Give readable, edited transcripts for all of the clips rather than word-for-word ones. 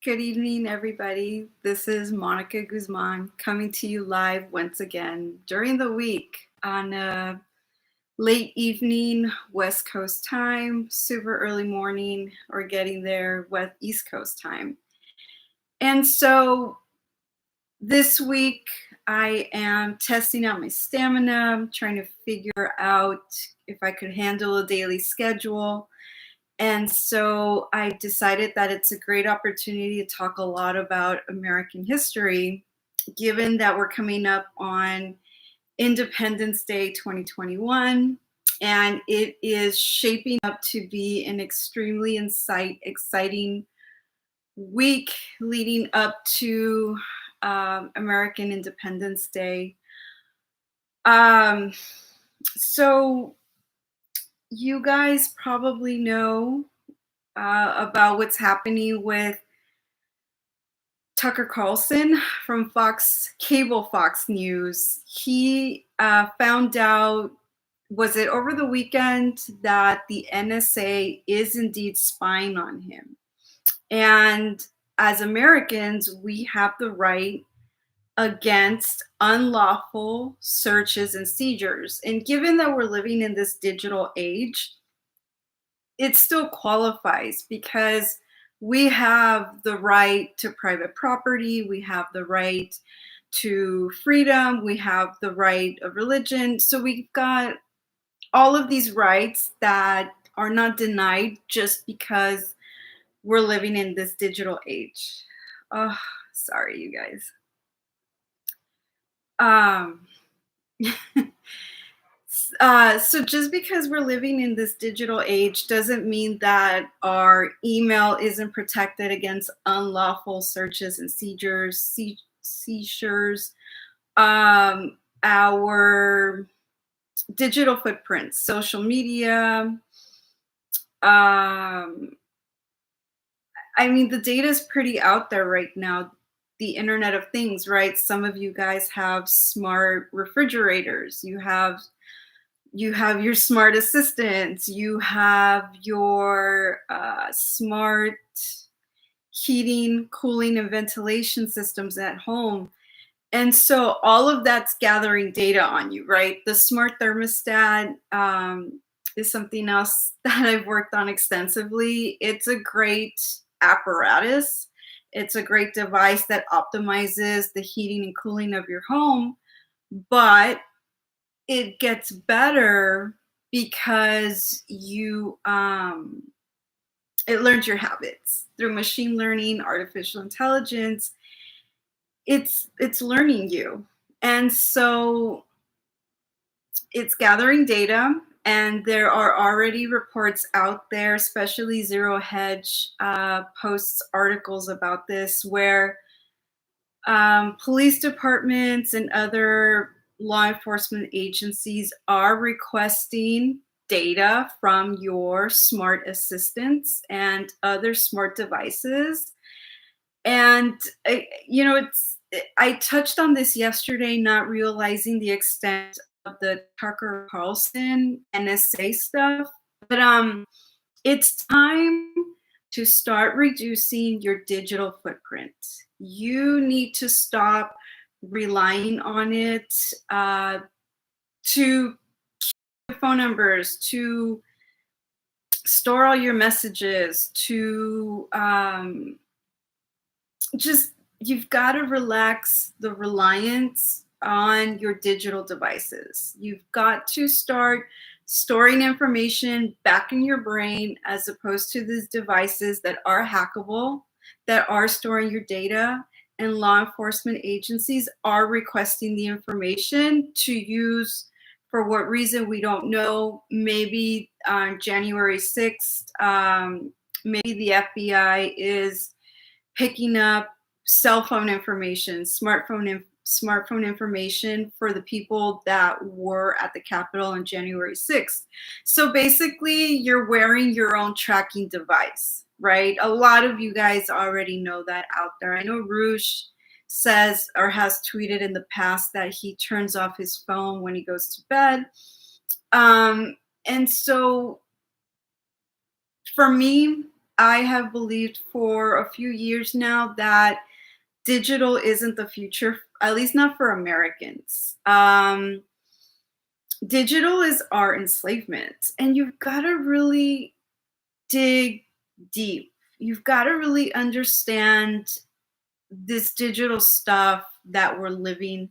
Good evening, everybody. This is Monica Guzman coming to you live once again during the week on a late evening West Coast time, super early morning, or getting there with East Coast time. And so this week I am testing out my stamina, trying to figure out if I could handle a daily schedule. And so I decided that it's a great opportunity to talk a lot about American history, given that we're coming up on Independence Day 2021, and it is shaping up to be an extremely exciting week leading up to American Independence Day. Um, so you guys probably know about what's happening with Tucker Carlson from Fox News. He found out, was it over the weekend, that the NSA is indeed spying on him. And as Americans, we have the right against unlawful searches and seizures. And given that we're living in this digital age, it still qualifies because we have the right to private property, we have the right to freedom, we have the right of religion. So we've got all of these rights that are not denied just because we're living in this digital age. Oh, sorry, you guys. Um, so just because we're living in this digital age doesn't mean that our email isn't protected against unlawful searches and seizures. Our digital footprints, social media. I mean, the data is pretty out there right now. The Internet of Things, right? Some of you guys have smart refrigerators. You have your smart assistants, you have your smart heating, cooling, and ventilation systems at home. And so all of that's gathering data on you, right? The smart thermostat is something else that I've worked on extensively. It's a great apparatus. It's a great device that optimizes the heating and cooling of your home, but it gets better because it learns your habits through machine learning, artificial intelligence. It's learning you, and so it's gathering data, and there are already reports out there, especially Zero Hedge posts articles about this, where police departments and other law enforcement agencies are requesting data from your smart assistants and other smart devices. And I touched on this yesterday, not realizing the extent of the Tucker Carlson NSA stuff. But it's time to start reducing your digital footprint. You need to stop relying on it to keep phone numbers, to store all your messages, to just, you've got to relax the reliance on your digital devices. You've got to start storing information back in your brain as opposed to these devices that are hackable, that are storing your data, and law enforcement agencies are requesting the information to use for what reason we don't know. Maybe on January 6th, maybe the FBI is picking up cell phone information, smartphone information for the people that were at the Capitol on January 6th. So basically, you're wearing your own tracking device, right? A lot of you guys already know that out there. I know Rouge says, or has tweeted in the past, that he turns off his phone when he goes to bed. And so for me, I have believed for a few years now that digital isn't the future, at least not for Americans. Digital is our enslavement, and you've got to really dig deep. You've got to really understand this digital stuff that we're living,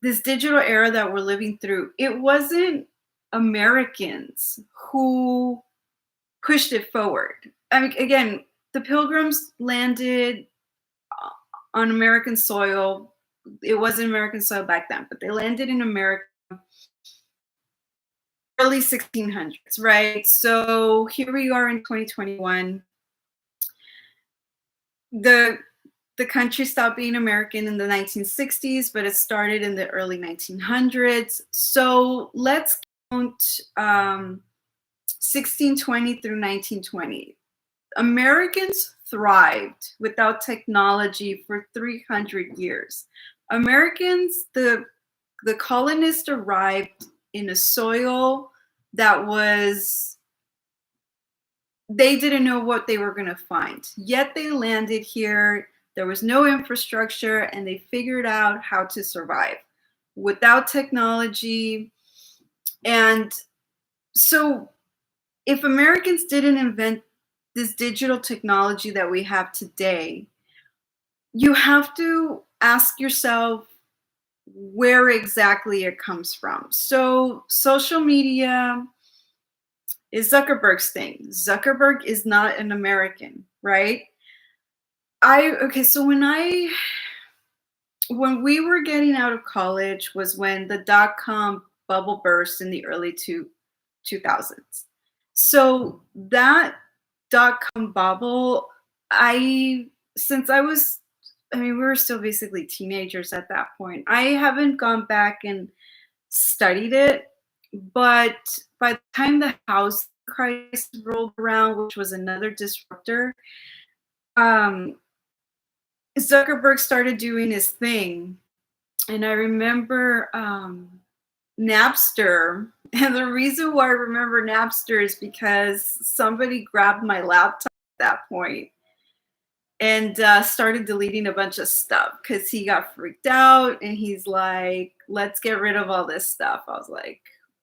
this digital era that we're living through. It wasn't Americans who pushed it forward. I mean, again, the Pilgrims landed on American soil. It wasn't American soil back then, but they landed in America early 1600s, right? So here we are in 2021. The the country stopped being American in the 1960s, but it started in the early 1900s. So let's count 1620 through 1920. Americans thrived without technology for 300 years. Americans, the colonists arrived in a soil that was, they didn't know what they were going to find. Yet they landed here. There was no infrastructure, and they figured out how to survive without technology. And so, if Americans didn't invent this digital technology that we have today, you have to ask yourself where exactly it comes from. So, social media is Zuckerberg's thing. Zuckerberg is not an American, right? So when we were getting out of college was when the dot-com bubble burst in the early 2000s. So that dot-com bubble, since we were still basically teenagers at that point. I haven't gone back and studied it, but by the time the housing crisis rolled around, which was another disruptor, Zuckerberg started doing his thing. And I remember Napster. And the reason why I remember Napster is because somebody grabbed my laptop at that point and started deleting a bunch of stuff because he got freaked out and he's like, let's get rid of all this stuff. I was like,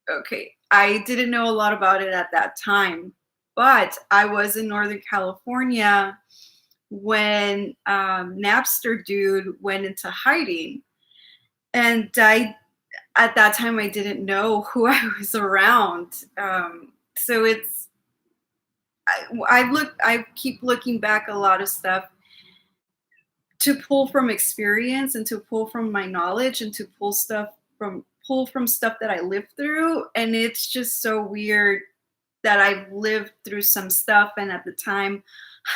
okay. I didn't know a lot about it at that time, but I was in Northern California when Napster dude went into hiding. And at that time, I didn't know who I was around. So I keep looking back a lot of stuff to pull from experience and to pull from my knowledge and to pull from stuff that I lived through. And it's just so weird that I've lived through some stuff. And at the time,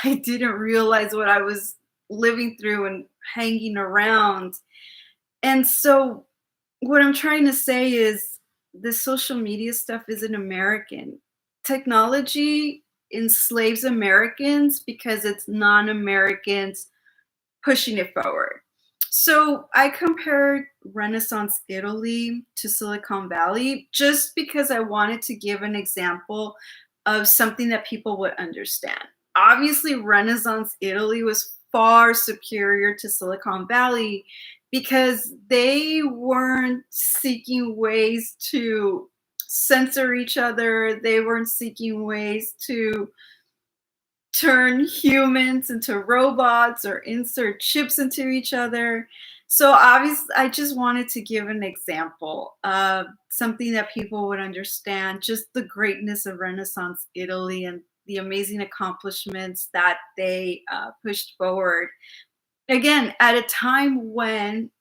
I didn't realize what I was living through and hanging around. And so what I'm trying to say is the social media stuff isn't American. Technology enslaves Americans because it's non-Americans pushing it forward. So I compared Renaissance Italy to Silicon Valley just because I wanted to give an example of something that people would understand. Obviously, Renaissance Italy was far superior to Silicon Valley because they weren't seeking ways to censor each other. They weren't seeking ways to turn humans into robots or insert chips into each other. So obviously, I just wanted to give an example of something that people would understand, just the greatness of Renaissance Italy and the amazing accomplishments that they pushed forward. Again, at a time when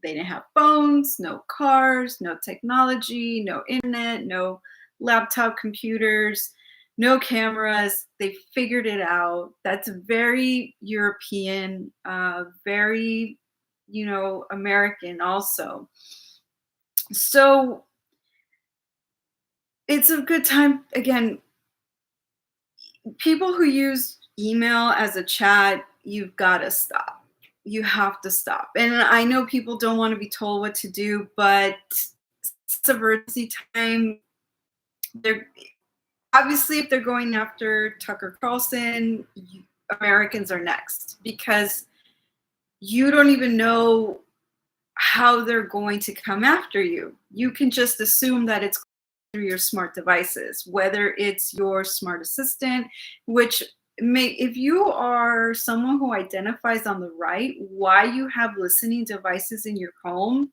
they didn't have phones, no cars, no technology, no internet, no laptop computers, no cameras. They figured it out. That's very European, very, American also. So it's a good time. Again, people who use email as a chat, you've got to stop. You have to stop. And I know people don't want to be told what to do, but it's emergency time. obviously, if they're going after Tucker Carlson, Americans are next, because you don't even know how they're going to come after you. You can just assume that it's through your smart devices, whether it's your smart assistant, which if you are someone who identifies on the right, why you have listening devices in your home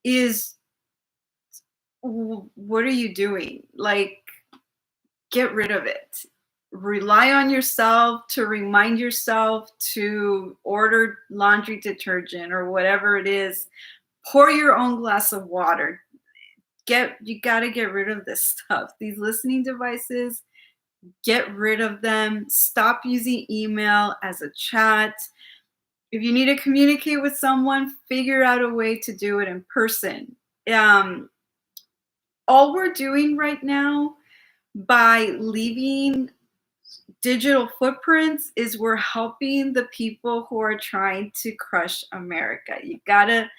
is, what are you doing? Like, get rid of it. Rely on yourself to remind yourself to order laundry detergent or whatever it is. Pour your own glass of water. You got to get rid of this stuff. These listening devices, get rid of them. Stop using email as a chat. If you need to communicate with someone, figure out a way to do it in person. All we're doing right now by leaving digital footprints is we're helping the people who are trying to crush America. You gotta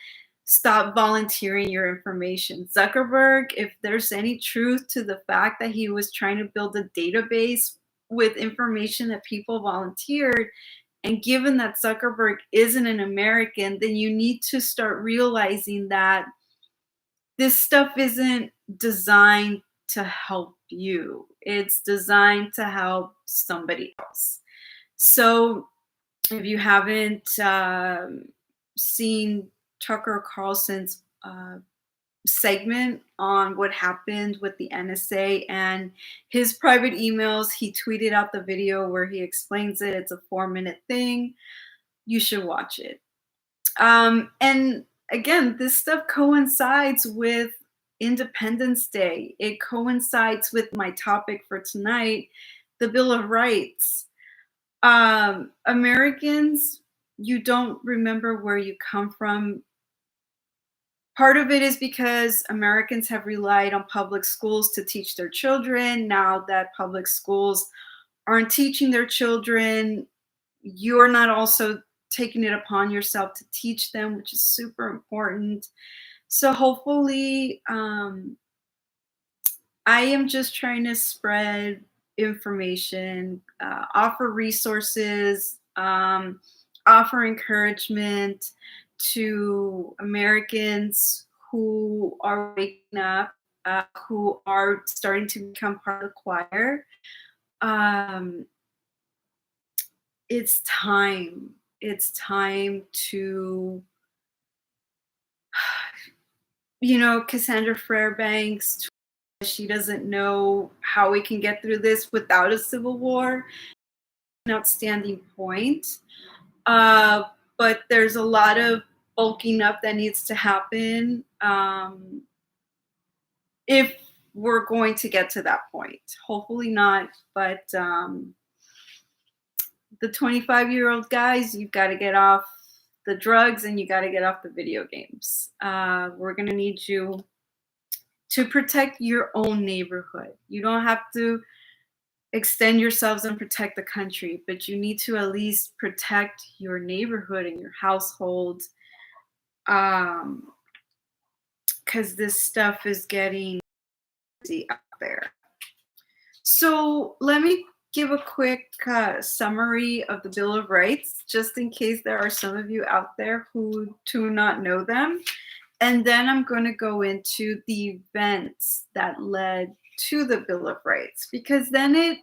stop volunteering your information. Zuckerberg, if there's any truth to the fact that he was trying to build a database with information that people volunteered, and given that Zuckerberg isn't an American, then you need to start realizing that this stuff isn't designed to help you. It's designed to help somebody else. So if you haven't seen Tucker Carlson's segment on what happened with the NSA and his private emails, he tweeted out the video where he explains it. It's a 4-minute thing. You should watch it. And again, this stuff coincides with Independence Day. It coincides with my topic for tonight, the Bill of Rights. Americans, you don't remember where you come from. Part of it is because Americans have relied on public schools to teach their children. Now that public schools aren't teaching their children, you're not also taking it upon yourself to teach them, which is super important. So hopefully, I am just trying to spread information, offer resources, offer encouragement to Americans who are waking up, who are starting to become part of the choir. It's time. It's time to, Cassandra Fairbanks, she doesn't know how we can get through this without a civil war. An outstanding point. But there's a lot of bulking up that needs to happen if we're going to get to that point. Hopefully not, but the 25-year-old guys, you've got to get off the drugs and you got to get off the video games. We're going to need you to protect your own neighborhood. You don't have to extend yourselves and protect the country, but you need to at least protect your neighborhood and your household, because this stuff is getting crazy out there. So let me give a quick summary of the Bill of Rights, just in case there are some of you out there who do not know them. And then I'm going to go into the events that led to the Bill of Rights, because then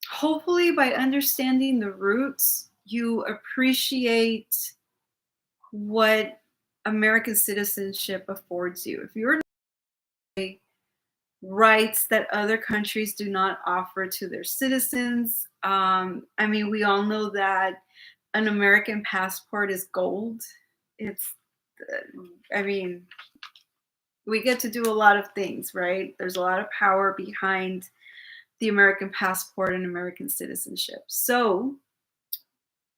hopefully by understanding the roots, you appreciate what American citizenship affords you. If you're rights that other countries do not offer to their citizens, we all know that an American passport is gold. We get to do a lot of things, right? There's a lot of power behind the American passport and American citizenship. So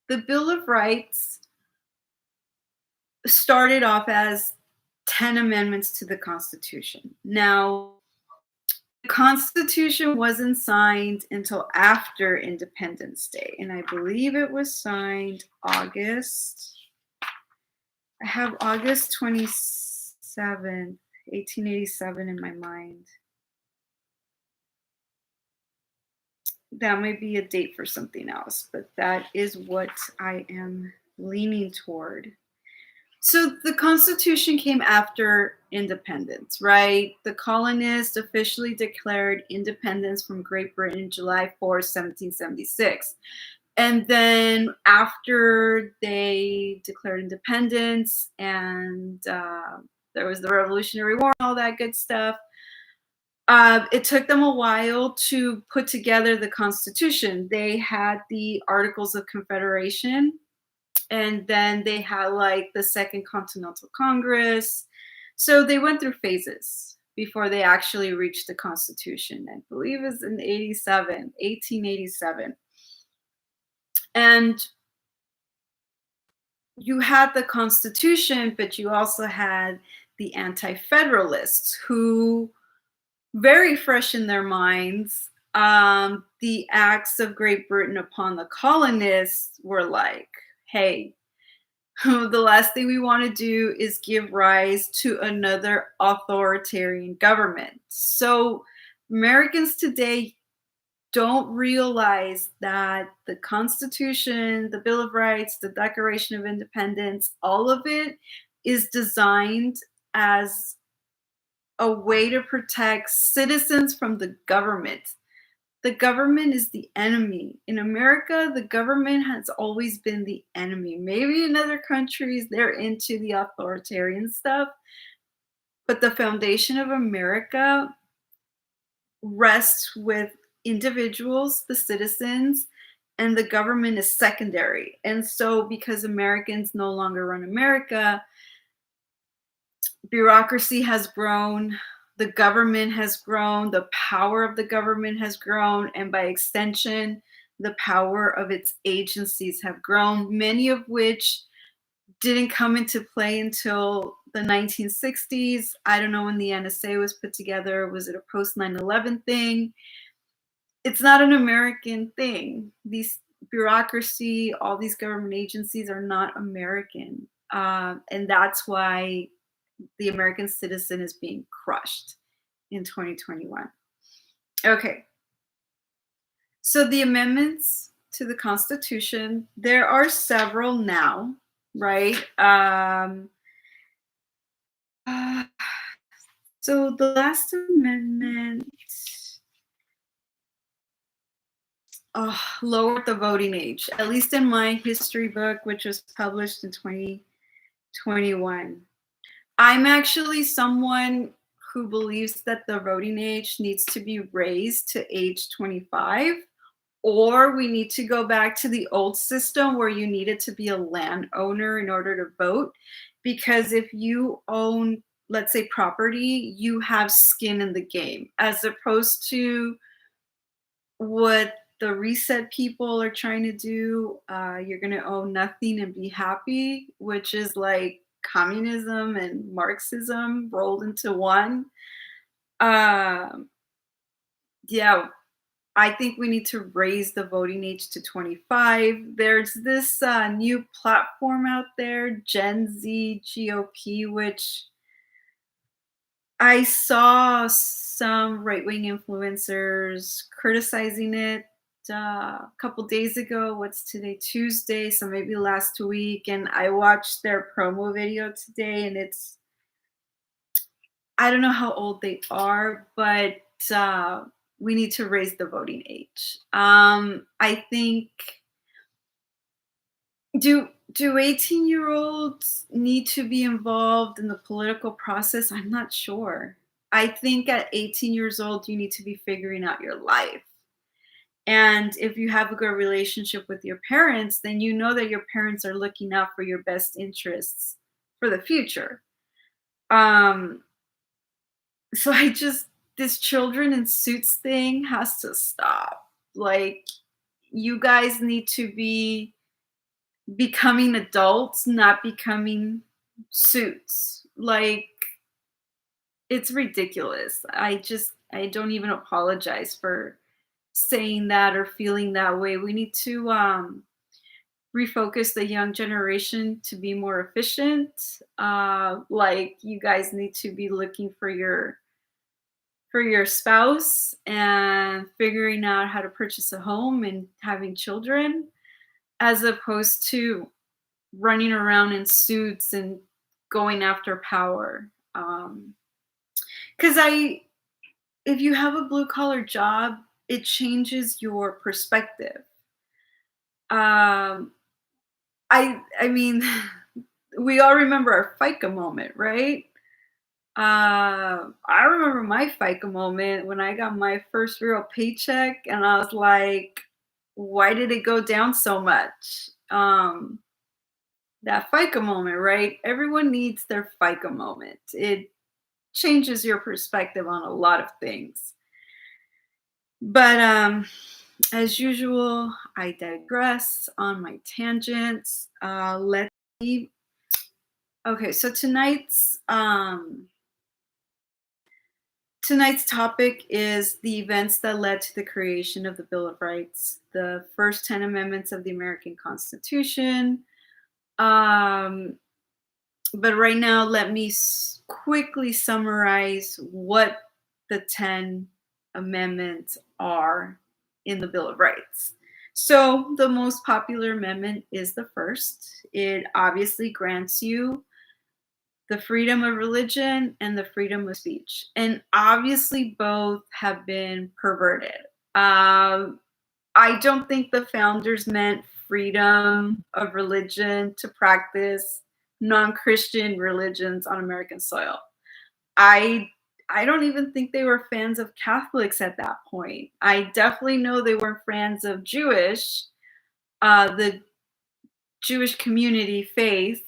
the Bill of Rights started off as 10 amendments to the Constitution. Now, the Constitution wasn't signed until after Independence Day, and I believe it was signed August 27th, 1887 in my mind. that might be a date for something else, but that is what I am leaning toward. So the Constitution came after independence, right? The colonists officially declared independence from Great Britain July 4th, 1776. And then after they declared independence and there was the Revolutionary War and all that good stuff, it took them a while to put together the Constitution. They had the Articles of Confederation, and then they had like the Second Continental Congress. So they went through phases before they actually reached the Constitution. I believe it's in 1887. And you had the Constitution, but you also had the Anti-Federalists who, very fresh in their minds, the acts of Great Britain upon the colonists were like, hey, the last thing we want to do is give rise to another authoritarian government. So Americans today don't realize that the Constitution, the Bill of Rights, the Declaration of Independence, all of it is designed as a way to protect citizens from the government. The government is the enemy. In America, the government has always been the enemy. Maybe in other countries, they're into the authoritarian stuff, but the foundation of America rests with individuals, the citizens, and the government is secondary. And so, because Americans no longer run America, bureaucracy has grown, the government has grown, the power of the government has grown, and by extension, the power of its agencies have grown, many of which didn't come into play until the 1960s. I don't know when the NSA was put together. Was it a post 9/11 thing? It's not an American thing. These bureaucracy, all these government agencies are not American. And that's why the American citizen is being crushed in 2021. Okay. So the amendments to the Constitution, there are several now, right? So the last amendment lowered the voting age, at least in my history book, which was published in 2021. I'm actually someone who believes that the voting age needs to be raised to age 25, or we need to go back to the old system where you needed to be a landowner in order to vote. Because if you own, let's say, property, you have skin in the game, as opposed to what the reset people are trying to do. You're going to own nothing and be happy, which is like communism and Marxism rolled into one. Yeah, I think we need to raise the voting age to 25. There's this new platform out there, Gen Z GOP, which I saw some right-wing influencers criticizing it a couple days ago. What's today? Tuesday, so maybe last week. And I watched their promo video today, and I don't know how old they are, but we need to raise the voting age. I think, do 18-year-olds need to be involved in the political process? I'm not sure. I think at 18 years old, you need to be figuring out your life. And if you have a good relationship with your parents, then you know that your parents are looking out for your best interests for the future. So this children in suits thing has to stop. Like, you guys need to be becoming adults, not becoming suits. Like, it's ridiculous. I don't even apologize for saying that or feeling that way. We need to refocus the young generation to be more efficient. Like, you guys need to be looking for your for your spouse and figuring out how to purchase a home and having children, as opposed to running around in suits and going after power. Because if you have a blue collar job, it changes your perspective. Um, I mean, we all remember our FICA moment, right? I remember my FICA moment when I got my first real paycheck, and I was like, "Why did it go down so much?" That FICA moment, right? Everyone needs their FICA moment. It changes your perspective on a lot of things. But as usual, I digress on my tangents. Let's see. Okay, so tonight's topic is the events that led to the creation of the Bill of Rights, the first 10 amendments of the American Constitution. Um, but right now, let me quickly summarize what the 10 amendments are in the Bill of Rights. So, the most popular amendment is the first. It obviously grants you the freedom of religion and the freedom of speech. And obviously, both have been perverted. I don't think the founders meant freedom of religion to practice non-Christian religions on American soil. I I don't even think they were fans of Catholics at that point. I definitely know they weren't fans of the Jewish community faith.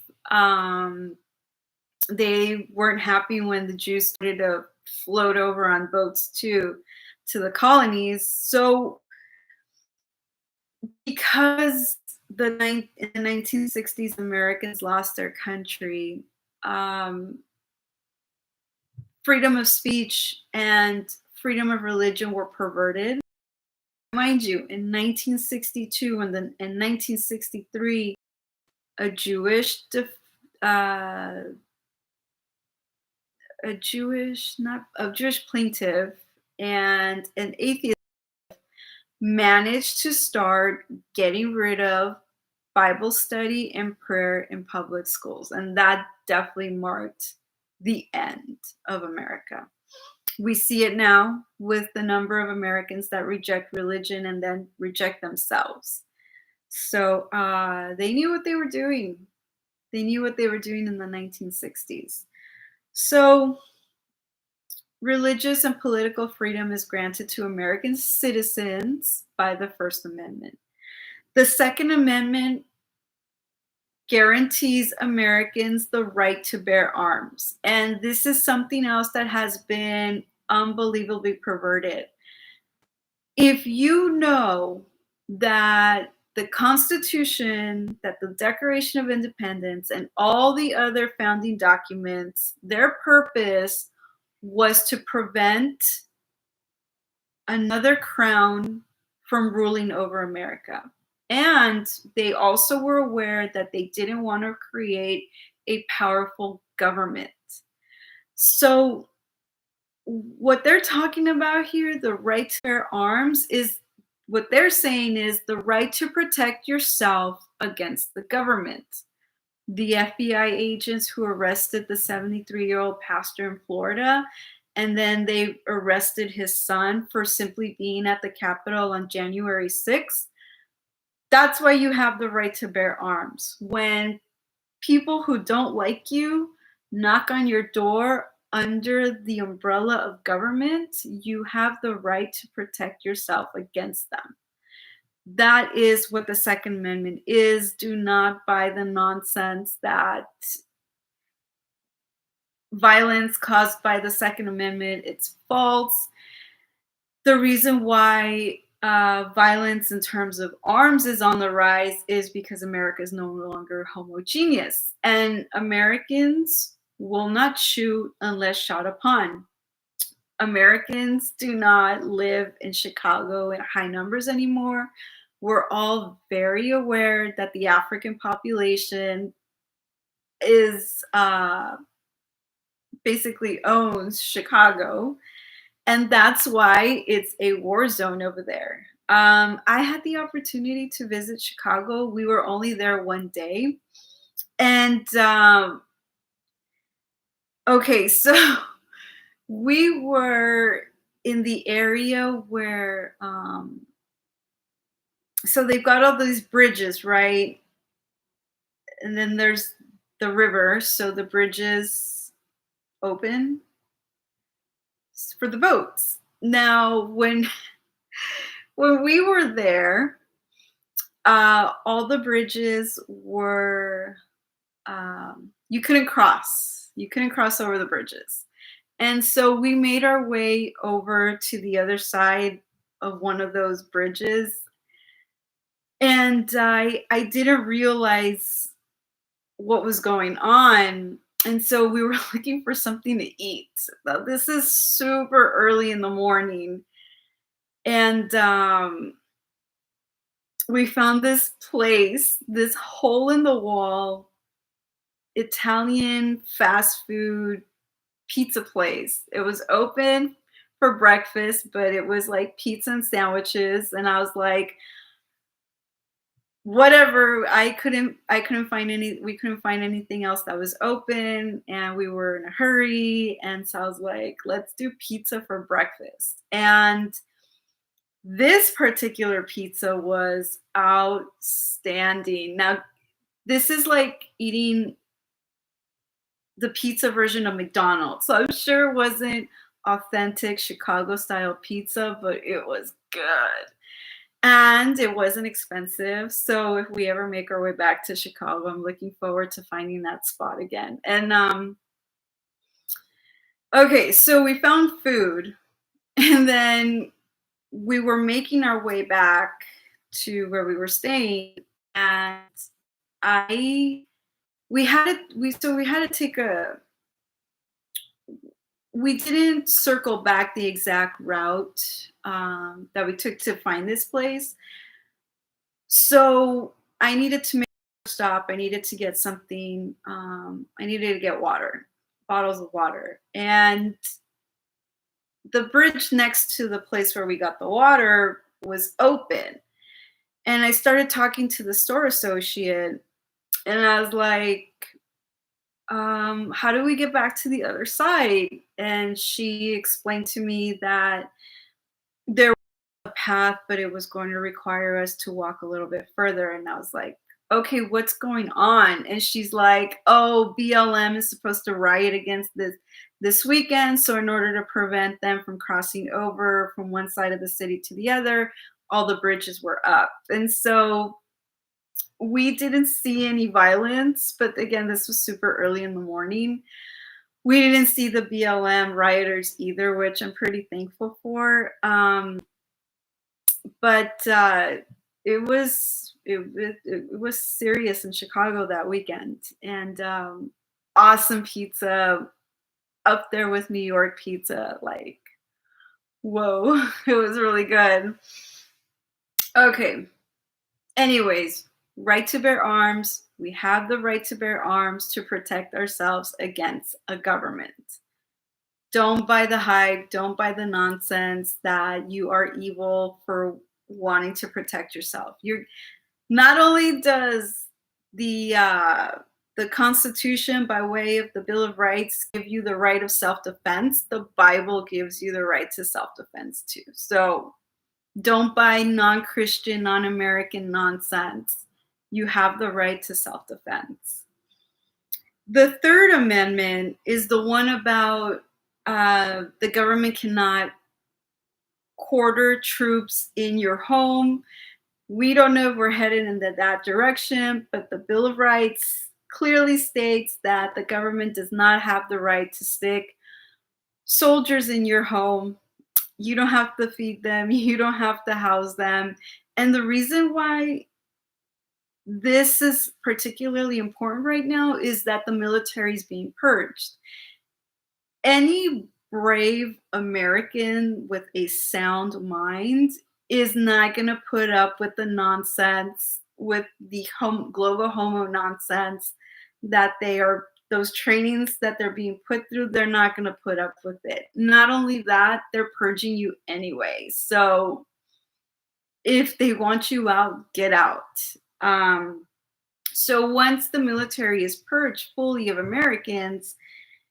They weren't happy when the Jews started to float over on boats to the colonies. So because in the 1960s Americans lost their country, um, freedom of speech and freedom of religion were perverted. Mind you, in 1962 and then in 1963, a uh, Jewish plaintiff and an atheist managed to start getting rid of Bible study and prayer in public schools. And that definitely marked the end of America. We see it now with the number of Americans that reject religion and then reject themselves. So they knew what they were doing. They knew what they were doing in the 1960s. So religious and political freedom is granted to American citizens by the First Amendment. The Second Amendment guarantees Americans the right to bear arms. And this is something else that has been unbelievably perverted. If you know that the Constitution, that the Declaration of Independence, and all the other founding documents, their purpose was to prevent another crown from ruling over America. And they also were aware that they didn't want to create a powerful government. So, what they're talking about here, the right to bear arms, is what they're saying is the right to protect yourself against the government. The FBI agents who arrested the 73-year-old pastor in Florida, and then they arrested his son for simply being at the Capitol on January 6th. That's why you have the right to bear arms. When people who don't like you knock on your door under the umbrella of government, you have the right to protect yourself against them. That is what the Second Amendment is. Do not buy the nonsense that violence caused by the Second Amendment, it's false. The reason why violence in terms of arms is on the rise is because America is no longer homogeneous, and Americans will not shoot unless shot upon. Americans do not live in Chicago in high numbers anymore. We're all very aware that the African population is basically owns Chicago. And that's why it's a war zone over there. I had the opportunity to visit Chicago. We were only there one day. And okay, so we were in the area where, so they've got all these bridges, right? And then there's the river. So the bridges open for the boats. Now, when we were there, all the bridges were, you couldn't cross. You couldn't cross over the bridges. And so we made our way over to the other side of one of those bridges. And I didn't realize what was going on. And so we were looking for something to eat. Now, this is super early in the morning. And we found this place, this hole in the wall Italian fast food pizza place. It was open for breakfast, but it was like pizza and sandwiches. And I was like, whatever. I couldn't find we couldn't find anything else that was open, and we were in a hurry. And so I was like, let's do pizza for breakfast. And this particular pizza was outstanding. Now, this is like eating the pizza version of McDonald's. So I'm sure it wasn't authentic Chicago style pizza, but it was good. And it wasn't expensive. So if we ever make our way back to Chicago, I'm looking forward to finding that spot again. And okay, so we found food and then we were making our way back to where we were staying, and I we had to we had to take a we didn't circle back the exact route that we took to find this place. So I needed to make a stop. I needed to get something. I needed to get water, bottles of water. And the bridge next to the place where we got the water was open. And I started talking to the store associate, and I was like, how do we get back to the other side? And she explained to me that there was a path, but it was going to require us to walk a little bit further. And I was like, okay, what's going on? And she's like, oh, BLM is supposed to riot against this weekend. So in order to prevent them from crossing over from one side of the city to the other, all the bridges were up. And so we didn't see any violence, but again, this was super early in the morning. We didn't see the BLM rioters either, which I'm pretty thankful for. But it was serious in Chicago that weekend, and awesome pizza up there with New York pizza. Like, whoa, it was really good. Okay. Anyways, right to bear arms. We have the right to bear arms to protect ourselves against a government. Don't buy the hype. Don't buy the nonsense that you are evil for wanting to protect yourself. You're not only does the Constitution, by way of the Bill of Rights, give you the right of self-defense, the Bible gives you the right to self-defense too. So don't buy non-Christian, non-American nonsense. You have the right to self-defense. The Third Amendment is the one about the government cannot quarter troops in your home. We don't know if we're headed in that direction, but the Bill of Rights clearly states that the government does not have the right to stick soldiers in your home. You don't have to feed them, you don't have to house them. And the reason why this is particularly important right now is that the military is being purged. Any brave American with a sound mind is not going to put up with the nonsense, with the global homo nonsense that they are those trainings that they're being put through, they're not going to put up with it. Not only that, they're purging you anyway. So if they want you out, get out. So once the military is purged fully of Americans,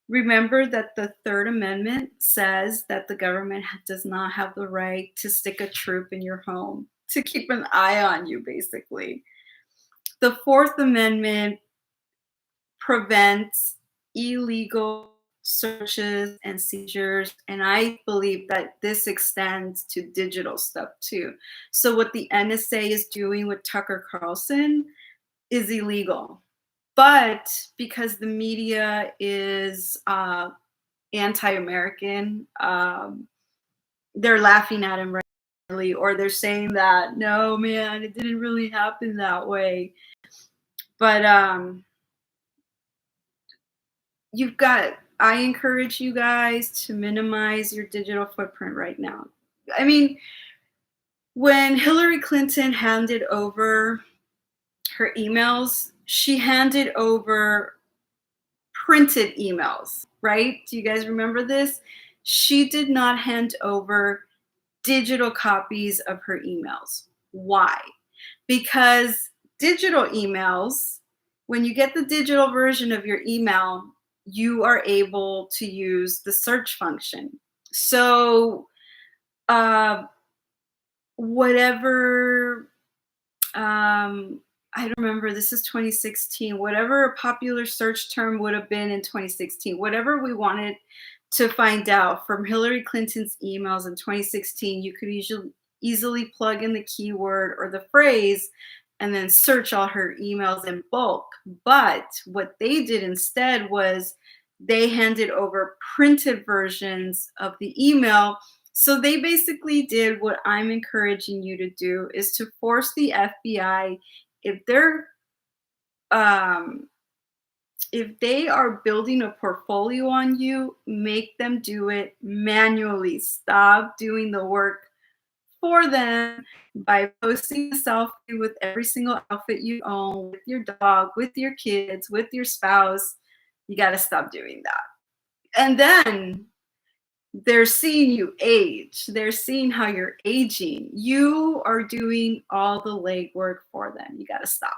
remember that the Third Amendment says that the government does not have the right to stick a troop in your home, to keep an eye on you, basically. The Fourth Amendment prevents illegal searches and seizures, and I believe that this extends to digital stuff too. So what the NSA is doing with Tucker Carlson is illegal. But because the media is anti-American, they're laughing at him rightly, or they're saying that, no, man, it didn't really happen that way. But I encourage you guys to minimize your digital footprint right now. I mean, when Hillary Clinton handed over her emails, she handed over printed emails, right? Do you guys remember this? She did not hand over digital copies of her emails. Why? Because digital emails, when you get the digital version of your email, you are able to use the search function. So whatever, I don't remember, this is 2016, whatever a popular search term would have been in 2016, whatever we wanted to find out from Hillary Clinton's emails in 2016, you could easily plug in the keyword or the phrase and then search all her emails in bulk. But what they did instead was they handed over printed versions of the email. So they basically did what I'm encouraging you to do, is to force the FBI, if they are building a portfolio on you, make them do it manually. Stop doing the work for them by posting a selfie with every single outfit you own, with your dog, with your kids, with your spouse. You got to stop doing that. And then they're seeing you age. They're seeing how you're aging. You are doing all the legwork for them. You got to stop.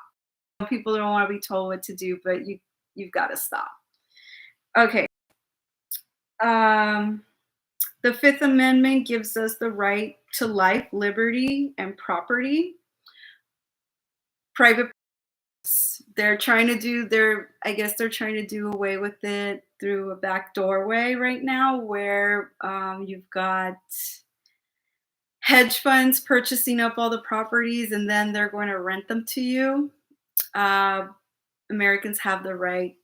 People don't want to be told what to do, but you've got to stop. Okay. The Fifth Amendment gives us the right to life, liberty, and property. Private, they're trying to do they're trying to do away with it through a back doorway right now, where you've got hedge funds purchasing up all the properties and then they're going to rent them to you. Americans have the right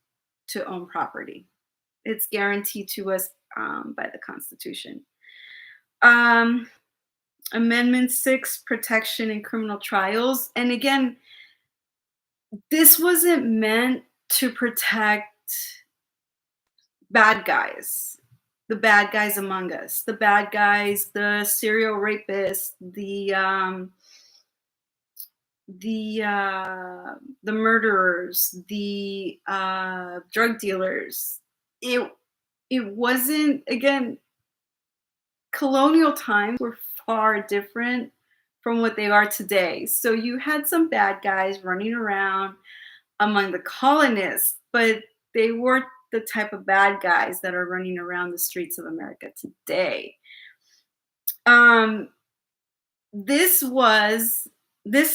to own property. It's guaranteed to us by the Constitution. Amendment 6, protection in criminal trials. And again, this wasn't meant to protect bad guys, the bad guys among us, the bad guys, the serial rapists, the murderers, the drug dealers. It wasn't, again, colonial times were far different from what they are today. So you had some bad guys running around among the colonists, but they weren't the type of bad guys that are running around the streets of America today. This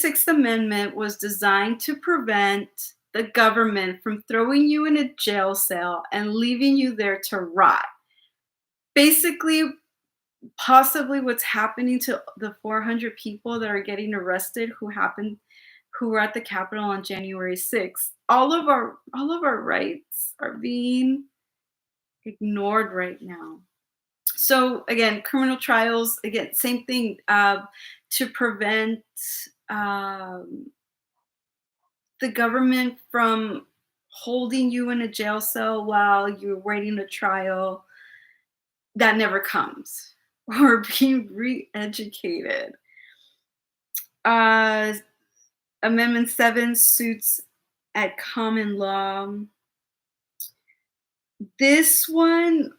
Sixth Amendment was designed to prevent the government from throwing you in a jail cell and leaving you there to rot. Basically, possibly what's happening to the 400 people that are getting arrested who were at the Capitol on January 6th. All of our rights are being ignored right now. So again, criminal trials, again, same thing, to prevent the government from holding you in a jail cell while you're waiting a trial that never comes, or being re-educated. Amendment 7, suits at common law. This one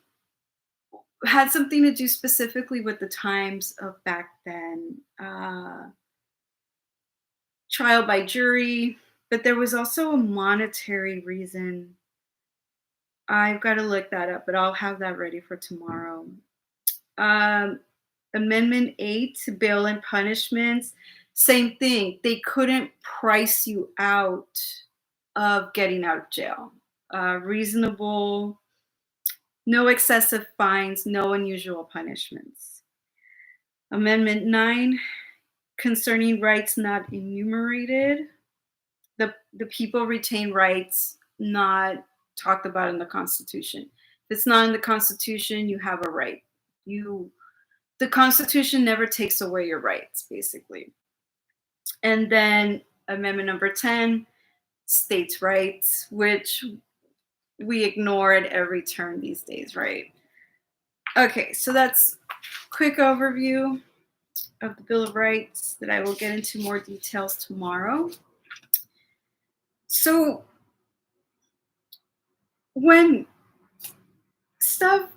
had something to do specifically with the times of back then. Trial by jury, but there was also a monetary reason. I've got to look that up, but I'll have that ready for tomorrow. Um, Amendment 8, bail and punishments, same thing. They couldn't price you out of getting out of jail. Reasonable, no excessive fines, no unusual punishments. Amendment 9, concerning rights not enumerated. The people retain rights not talked about in the Constitution. If it's not in the Constitution, you have a right. You The Constitution never takes away your rights, basically. And then Amendment number 10, states' rights, which we ignore at every turn these days, right? Okay, so that's quick overview of the Bill of Rights that I will get into more details tomorrow. So when stuff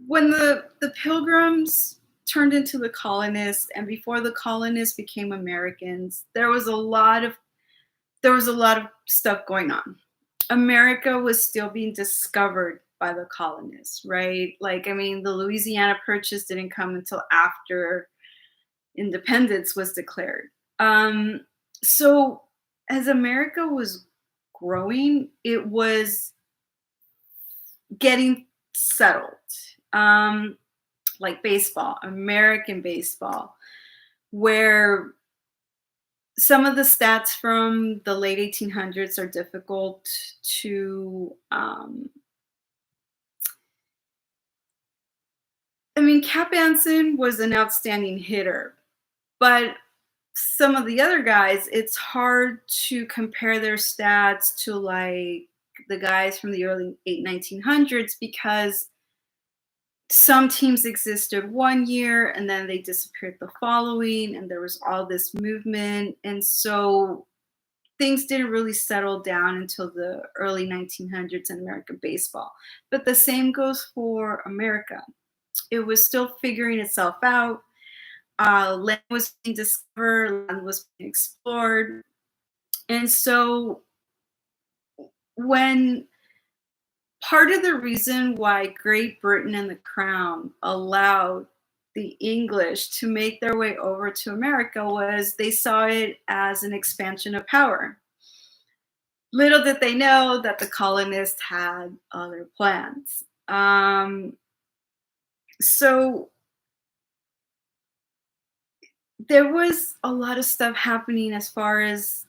when the pilgrims turned into the colonists, and before the colonists became Americans, there was a lot of stuff going on. America was still being discovered by the colonists, right? Like, I mean, the Louisiana Purchase didn't come until after independence was declared. So as America was growing, it was getting settled. Like baseball, American baseball, where some of the stats from the late 1800s are difficult to. I mean, Cap Anson was an outstanding hitter, but some of the other guys, it's hard to compare their stats to like the guys from the early 1900s because some teams existed one year and then they disappeared the following, and there was all this movement. And so things didn't really settle down until the early 1900s in American baseball. But the same goes for America. It was still figuring itself out. Land was being discovered, land was being explored. And so when part of the reason why Great Britain and the Crown allowed the English to make their way over to America was they saw it as an expansion of power. Little did they know that the colonists had other plans. So there was a lot of stuff happening as far as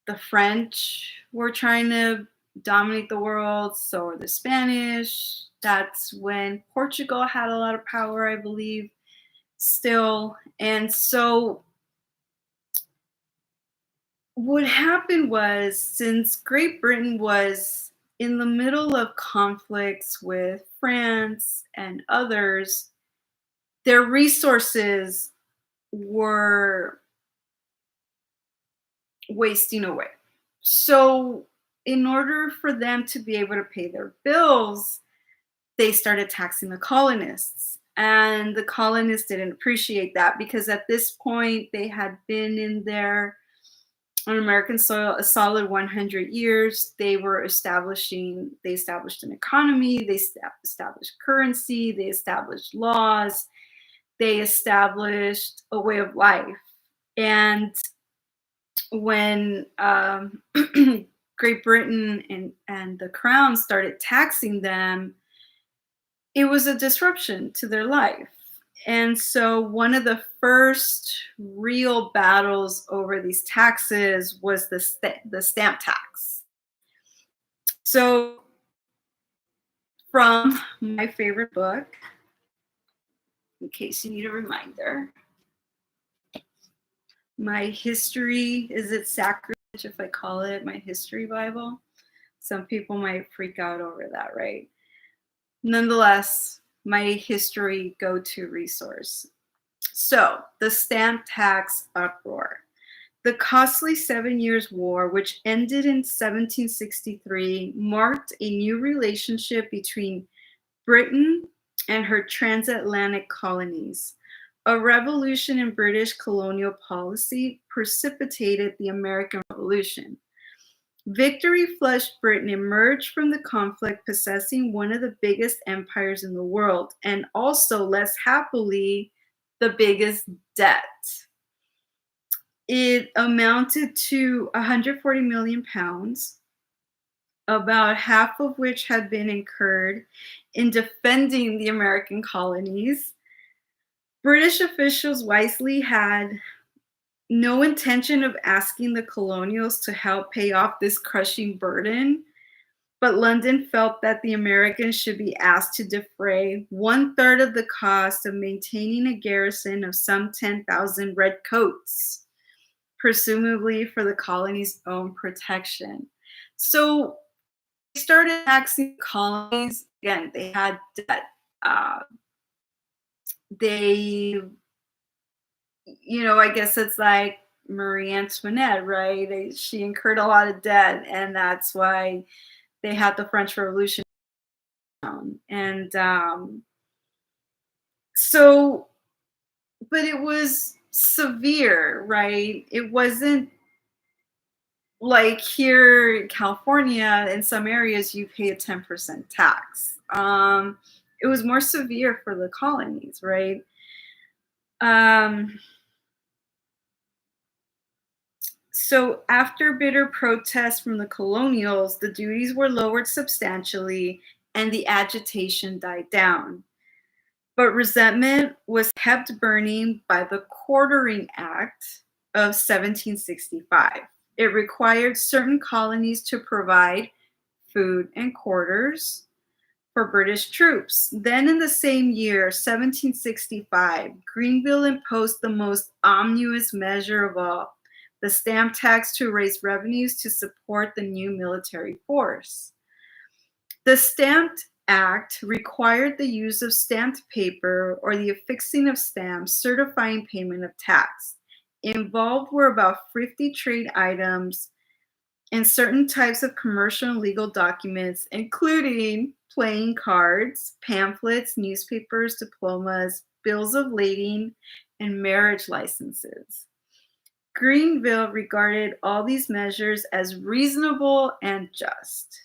the French were trying to dominate the world, so were the Spanish. That's when Portugal had a lot of power, I believe, still. And so what happened was, since Great Britain was in the middle of conflicts with France and others, their resources were wasting away. So, in order for them to be able to pay their bills, they started taxing the colonists. And the colonists didn't appreciate that because at this point they had been in there on American soil a solid 100 years. They established an economy, they established currency, they established laws, they established a way of life. And when Great Britain and the Crown started taxing them, it was a disruption to their life. And so one of the first real battles over these taxes was the stamp tax. So from my favorite book, in case you need a reminder, my history, is it sacrilege if I call it my history Bible? Some people might freak out over that, right? Nonetheless, my history go-to resource. So, the stamp tax uproar. The costly Seven Years' War, which ended in 1763, marked a new relationship between Britain and her transatlantic colonies. A revolution in British colonial policy precipitated the American Revolution. Victory flushed Britain emerged from the conflict possessing one of the biggest empires in the world, and also, less happily, the biggest debt. It amounted to 140 million pounds, about half of which had been incurred in defending the American colonies. British officials wisely had no intention of asking the colonials to help pay off this crushing burden, but London felt that the Americans should be asked to defray 1/3 of the cost of maintaining a garrison of some 10,000 redcoats, presumably for the colony's own protection. So they started taxing colonies. Again, they had debt. Uh, they, I guess it's like Marie Antoinette, right? She incurred a lot of debt, and that's why they had the French Revolution. And so, but it was severe, right? It wasn't like here in California, in some areas, you pay a 10% tax. It was more severe for the colonies, right? So after bitter protests from the colonials, the duties were lowered substantially and the agitation died down. But resentment was kept burning by the Quartering Act of 1765. It required certain colonies to provide food and quarters for British troops. Then in the same year, 1765, Grenville imposed the most ominous measure of all, the stamp tax, to raise revenues to support the new military force. The Stamp Act required the use of stamped paper or the affixing of stamps certifying payment of tax. Involved were about 50 trade items and certain types of commercial and legal documents, including playing cards, pamphlets, newspapers, diplomas, bills of lading, and marriage licenses. Grenville regarded all these measures as reasonable and just.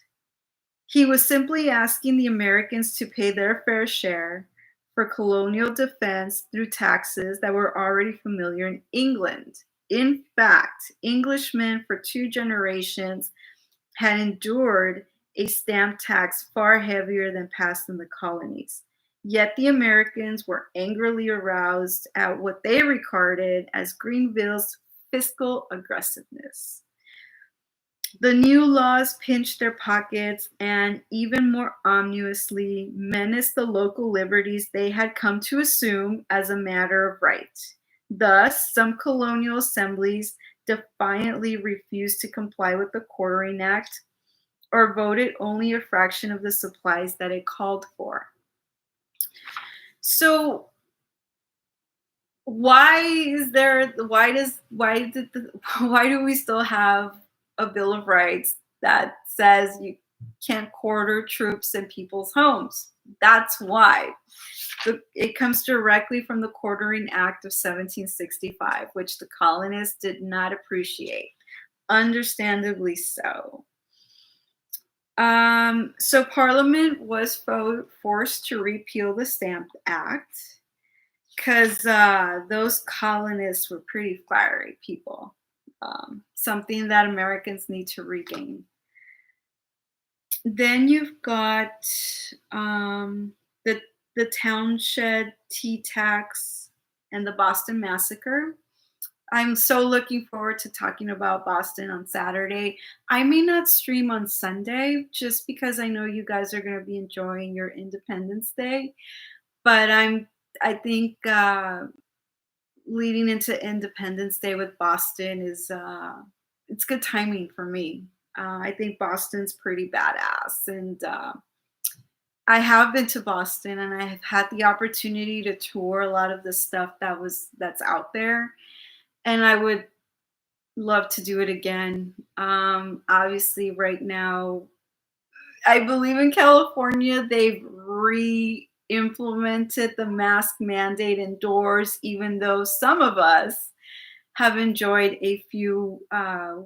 He was simply asking the Americans to pay their fair share for colonial defense through taxes that were already familiar in England. In fact, Englishmen for 2 generations had endured a stamp tax far heavier than passed in the colonies. Yet the Americans were angrily aroused at what they regarded as Grenville's fiscal aggressiveness. The new laws pinched their pockets and, even more ominously, menaced the local liberties they had come to assume as a matter of right. Thus, some colonial assemblies defiantly refused to comply with the Quartering Act or voted only a fraction of the supplies that it called for. So why do we still have a Bill of Rights that says you can't quarter troops in people's homes? That's why. It comes directly from the Quartering Act of 1765, which the colonists did not appreciate, understandably so. So Parliament was forced to repeal the Stamp Act because those colonists were pretty fiery people, something that Americans need to regain. Then you've got the Townshend tea tax and the Boston Massacre. I'm so looking forward to talking about Boston on Saturday. I may not stream on Sunday just because I know you guys are going to be enjoying your Independence Day, but I think leading into Independence Day with Boston is it's good timing for me. I think Boston's pretty badass, and I have been to Boston, and I have had the opportunity to tour a lot of the stuff that's out there, and I would Love to do it again. Obviously, right now, I believe in California, they've re-implemented the mask mandate indoors, even though some of us have enjoyed a few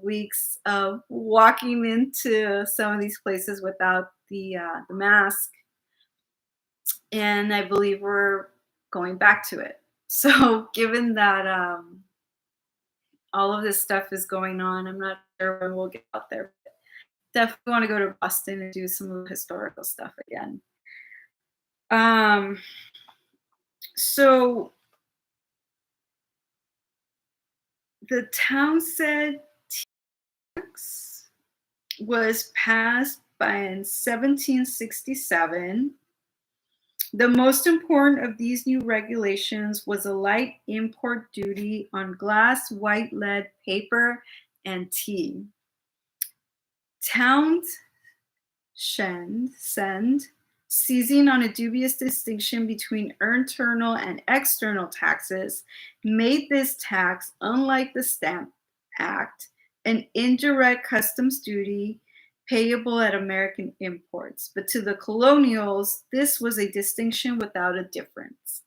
weeks of walking into some of these places without the mask, and I believe we're going back to it. So, given that all of this stuff is going on, I'm not sure when we'll get out there. Definitely want to go to Boston and do some of the historical stuff again. Um, so the Townsend Tax was passed by in 1767. The most important of these new regulations was a light import duty on glass, white lead, paper, and tea. Townshend, seizing on a dubious distinction between internal and external taxes, made this tax, unlike the Stamp Act, an indirect customs duty payable at American imports. But to the colonials, this was a distinction without a difference.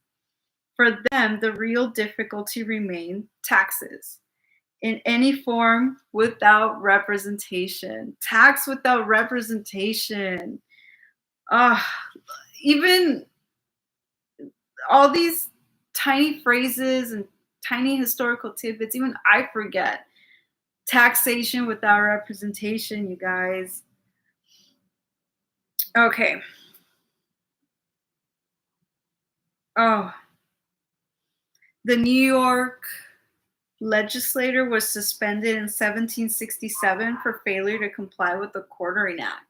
For them, the real difficulty remained taxes in any form without representation. Tax without representation. Ah, even all these tiny phrases and tiny historical tidbits, even I forget. Taxation without representation, you guys. Okay. Oh, the New York legislator was suspended in 1767 for failure to comply with the Quartering Act.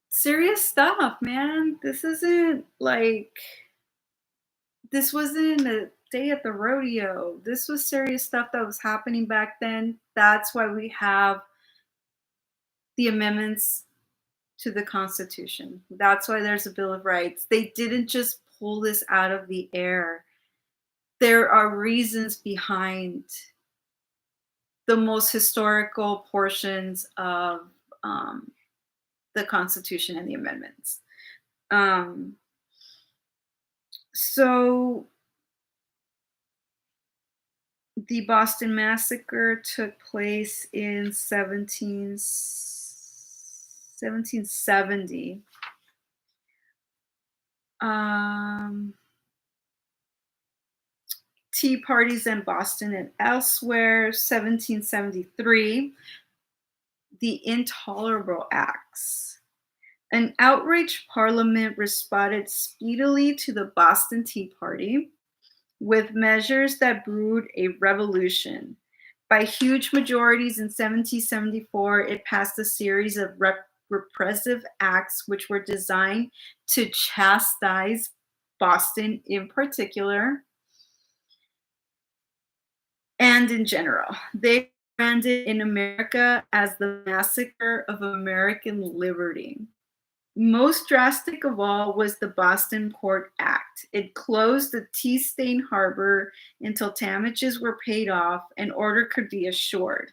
Serious stuff, man. This wasn't a day at the rodeo. This was serious stuff that was happening back then. That's why we have the amendments to the Constitution. That's why there's a Bill of Rights. They didn't just pull this out of the air. There are reasons behind the most historical portions of the Constitution and the amendments. Um, so the Boston Massacre took place in 1770. Tea parties in Boston and elsewhere, 1773. The Intolerable Acts. An outraged parliament responded speedily to the Boston Tea Party with measures that brewed a revolution. By huge majorities in 1774, it passed a series of repressive acts which were designed to chastise Boston in particular and in general. They branded in America as the massacre of American liberty. Most drastic of all was the Boston Port Act. It closed the tea-stained harbor until damages were paid off and order could be assured.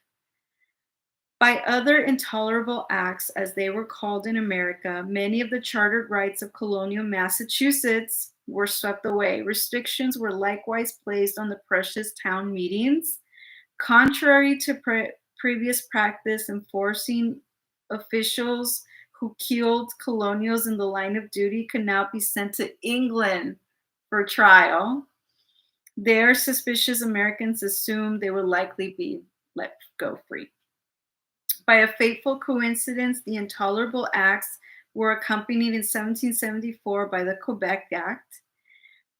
By other intolerable acts, as they were called in America, many of the chartered rights of colonial Massachusetts were swept away. Restrictions were likewise placed on the precious town meetings. Contrary to previous practice, enforcing officials who killed colonials in the line of duty could now be sent to England for trial. There, suspicious Americans assumed they would likely be let go free. By a fateful coincidence, the intolerable acts were accompanied in 1774 by the Quebec Act.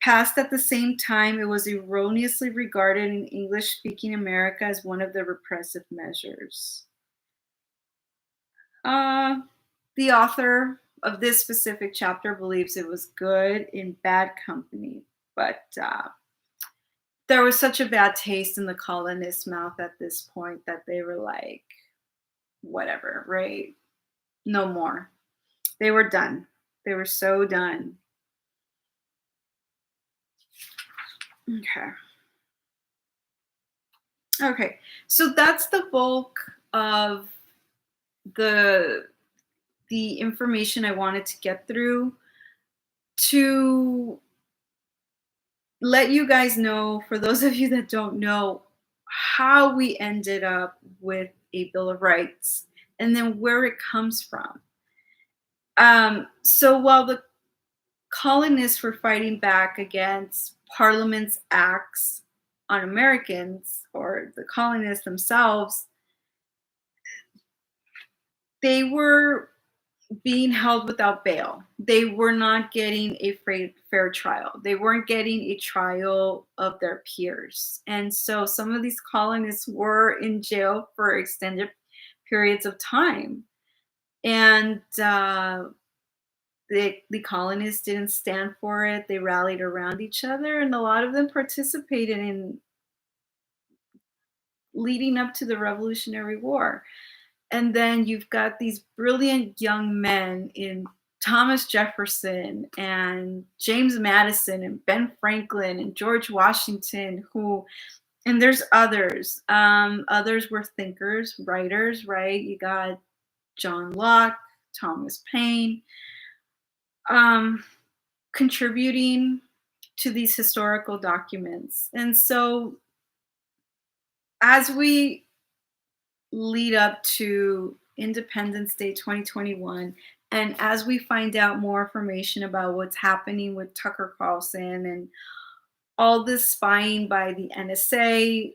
Passed at the same time, it was erroneously regarded in English-speaking America as one of the repressive measures. The author of this specific chapter believes it was good in bad company, but there was such a bad taste in the colonists' mouth at this point that they were like, whatever, right? No more. They were done. They were so done. Okay. Okay, so that's the bulk of the the information I wanted to get through to let you guys know, for those of you that don't know, how we ended up with a Bill of Rights and then where it comes from. So while the colonists were fighting back against Parliament's acts on Americans or the colonists themselves, they were being held without bail. They were not getting a fair trial. They weren't getting a trial of their peers. And so some of these colonists were in jail for extended periods of time. And the colonists didn't stand for it. They rallied around each other, and a lot of them participated in leading up to the Revolutionary War. And then you've got these brilliant young men in Thomas Jefferson and James Madison and Ben Franklin and George Washington, who, and there's others. Others were thinkers, writers, right? You got John Locke, Thomas Paine, um, contributing to these historical documents. And so as we lead up to Independence Day 2021, and as we find out more information about what's happening with Tucker Carlson and all this spying by the NSA,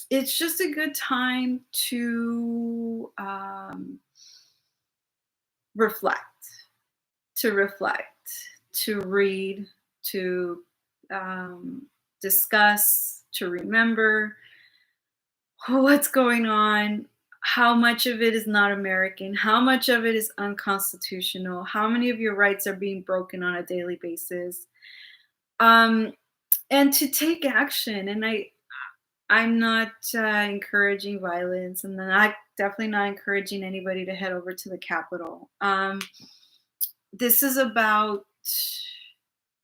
it's just a good time to reflect, to read, to discuss, to remember what's going on, how much of it is not American, how much of it is unconstitutional, how many of your rights are being broken on a daily basis, um, and to take action. And I'm not encouraging violence, and then I definitely not encouraging anybody to head over to the Capitol. This is about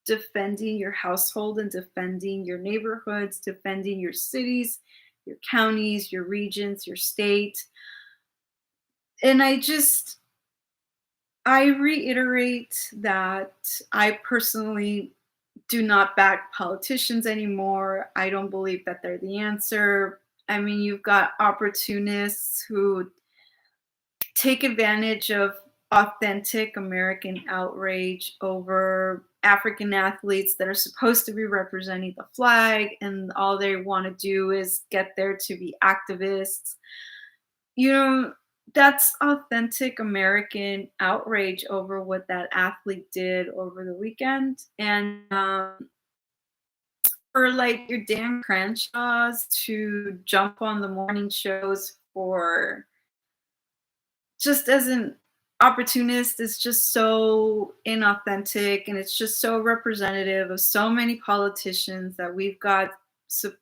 defending your household and defending your neighborhoods, defending your cities, your counties, your regions, your state. And I reiterate that I personally do not back politicians anymore. I don't believe that they're the answer. I mean, you've got opportunists who take advantage of authentic American outrage over African athletes that are supposed to be representing the flag, and all they want to do is get there to be activists. You know, that's authentic American outrage over what that athlete did over the weekend. And for like your Dan Crenshaws to jump on the morning shows for just as an opportunist is just so inauthentic, and it's just so representative of so many politicians that we've got. So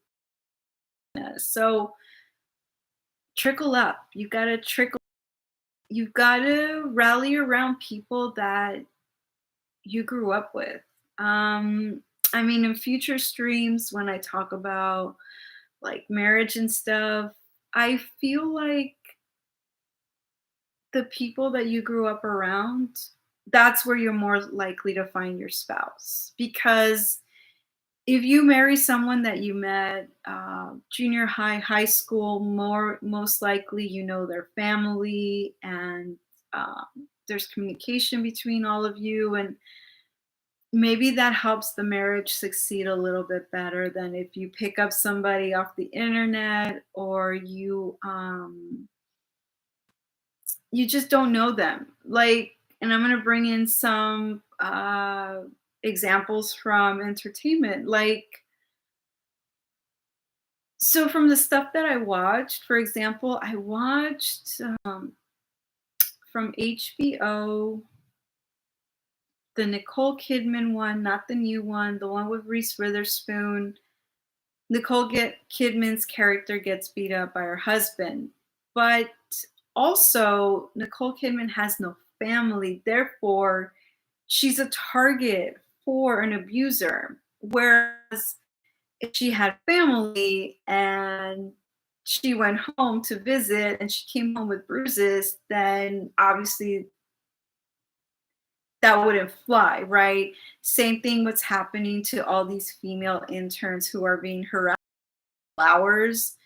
trickle up. You've got to rally around people that you grew up with. I mean, in future streams, when I talk about like marriage and stuff, I feel like the people that you grew up around, that's where you're more likely to find your spouse. Because if you marry someone that you met junior high, high school, most likely you know their family, and um, there's communication between all of you, and maybe that helps the marriage succeed a little bit better than if you pick up somebody off the internet, or you just don't know them. Like, and I'm gonna bring in some examples from entertainment. Like, so from the stuff that I watched, for example, I watched from HBO the Nicole Kidman one, not the new one, the one with Reese Witherspoon. Kidman's character gets beat up by her husband, but also Nicole Kidman has no family, therefore she's a target for an abuser. Whereas she had family and she went home to visit and she came home with bruises, then obviously that wouldn't fly, right? Same thing what's happening to all these female interns who are being harassed by flowers.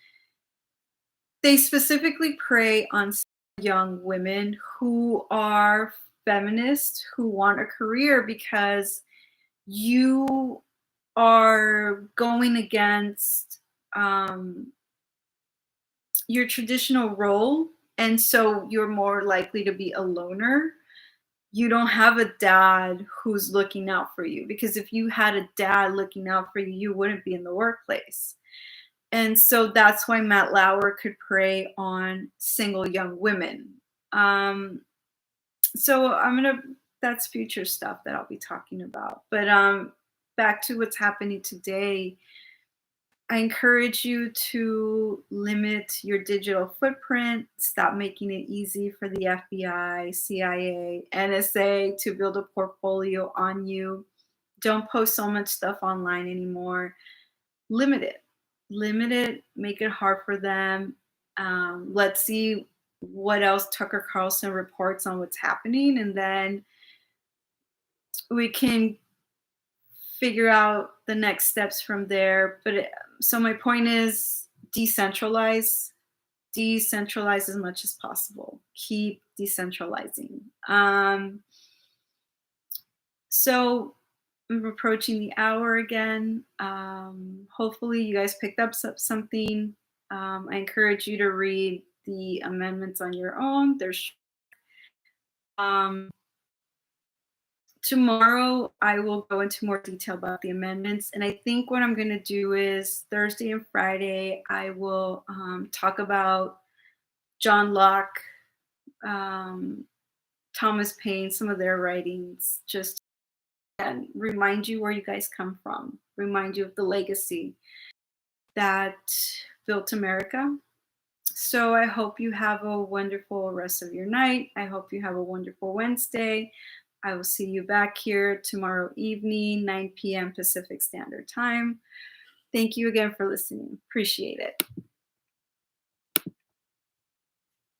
They specifically prey on young women who are feminists who want a career because you are going against your traditional role, and so you're more likely to be a loner. You don't have a dad who's looking out for you, because if you had a dad looking out for you, you wouldn't be in the workplace. And so that's why Matt Lauer could prey on single young women. Um, so that's future stuff that I'll be talking about. But back to what's happening today. I encourage you to limit your digital footprint, stop making it easy for the FBI, CIA, NSA to build a portfolio on you. Don't post so much stuff online anymore. Limit it. Limit it, make it hard for them. Let's see what else Tucker Carlson reports on what's happening, and then we can figure out the next steps from there. So my point is decentralize as much as possible. Keep decentralizing. So I'm approaching the hour again. Hopefully you guys picked up something. I encourage you to read the amendments on your own. Tomorrow I will go into more detail about the amendments, and I think what I'm going to do is Thursday and Friday I will talk about John Locke, Thomas Paine, some of their writings, just and remind you where you guys come from, remind you of the legacy that built America. So I hope you have a wonderful rest of your night. I hope you have a wonderful Wednesday. I will see you back here tomorrow evening, 9 p.m. Pacific Standard Time. Thank you again for listening. Appreciate it.